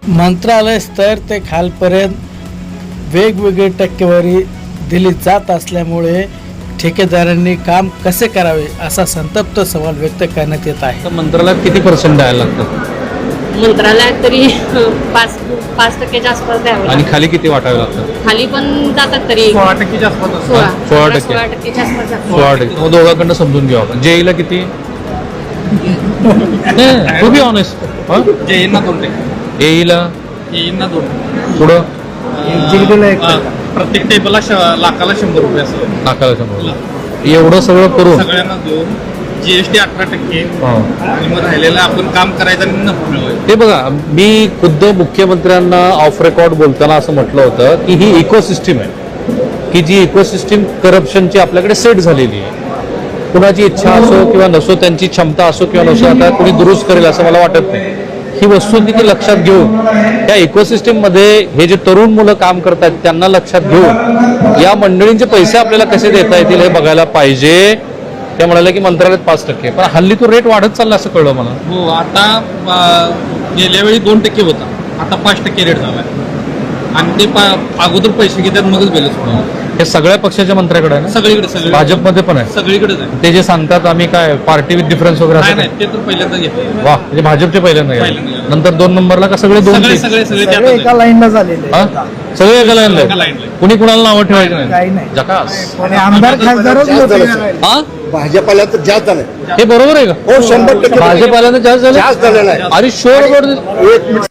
मंत्रालय स्तर ते खालपर्यंत वेगवेगळी टक्केवारी दिली जात असल्यामुळे ठेकेदारांनी काम कसे करावे असा संतप्त सवाल व्यक्त करण्यात येत आहे. तर मंत्रालयात किती पर्सेंट द्यायला लागतं मंत्रालयात तरी 5% आसपास द्यावं आणि लागतं. खाली किती वाटावे लागतं? खाली पण जातात तरी 16% आसपास असतं. 16 16%. 16%च्या आसपास जातात. 16%. मग दोघांकडनं समजून घेऊ आपण. जेईला किती? To be honest. जेईंना 2%, एईला येईंना 2%. पुढं प्रत्येक टेबलला लाखाला 100 रुपये असं नाकाला समोर एवढं सगळं करून सगळ्यांना देऊन जीएसटी 18% आणि मग राहिलेलं आपण काम करायचं आणि नफा मिळवायचं. ते बघा, मी खुद्द मुख्यमंत्र्यांना ऑफ रेकॉर्ड बोलताना असं म्हटलं होतं की ही इकोसिस्टीम आहे की जी इकोसिस्टीम करप्शनची आपल्याकडे सेट झालेली आहे. कुणाची इच्छा असो किंवा नसो, त्यांची क्षमता असो किंवा नसो, आता कोणी दुरुस्त करेल असं मला वाटत नाही. ही वस्तुस्थिती लक्षात घेऊन त्या इकोसिस्टीम मध्ये हे जे तरुण मुलं काम करतात त्यांना लक्षात घेऊन या मंडळींचे पैसे आपल्याला कसे देता येतील हे बघायला पाहिजे. ते म्हणाले की मंत्रालयात 5%, पण हल्ली तो रेट वाढत चालला असं कळलं मला. हो, आता गेल्या वेळी 2% होता, आता 5% रेट झाला आणि ते अगोदर पैसे घेतात मगच बेलच होणार. हे सगळ्या पक्षाच्या मंत्र्याकडे आहे ना? सगळीकडे भाजपमध्ये पण आहे. सगळीकडेच आहे. ते जे सांगतात आम्ही काय पार्टी विथ डिफरन्स वगैरे नाही असं नाही, ते तर पहिल्यांदा घेतलं. वा, म्हणजे भाजपचे पहिल्यांदा गेले. पहिल्यांदा. नंतर 2 नंबरला का सगळे 2 सगळे सगळे सगळे त्यातच एका आहे. लाईनला झालेले हा? सगळे एका लाईनला एका आहे. लाईनला आहे. कुणी कुणाला नावं ठेवायचं काही नाही. नाही. जकास. आणि आमदार खासदारच होते. हा, भाजपाला तर जास्त झालं. हे बरोबर आहे का? हो, 100% भाजपाला जास्त झालं. जास्त झालेलं आहे. अरे शोर एक मिनिट